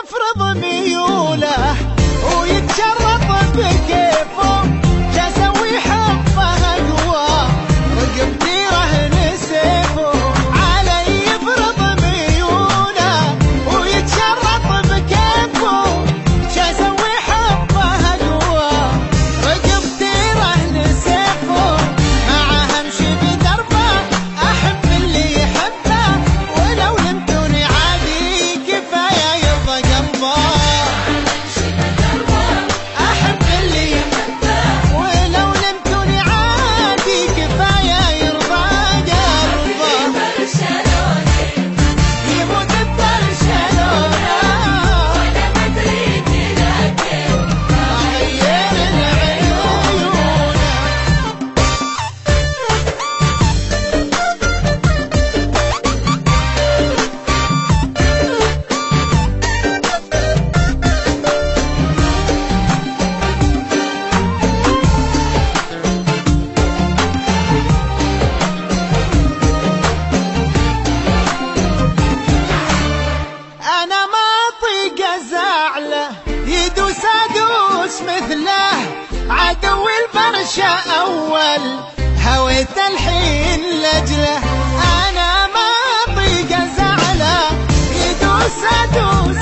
يفرض ميوله ويتشرط بكيفه، جاسوي حبه اقوى رقبتي رهن سيفه. علي يفرض ميوله ويتشرط بكيفه، جاسوي حبه اقوى رقبتي رهن سيفه. معه امشي بدربه احب اللي يحبه، ولو لمتوني عادي كفايه يرضى قلبه. احب اللي يحبه ولو لمتوني عادي كفايه يرضى قلبه. يموت ببرشلونه وانا ما تريد لكن غير العيون. أنا ما أطيق أزعله يدوس أدوس مثله. عدوي البرشا أول هويت الحين لجله. أنا ما أطيق أزعله يدوس أدوس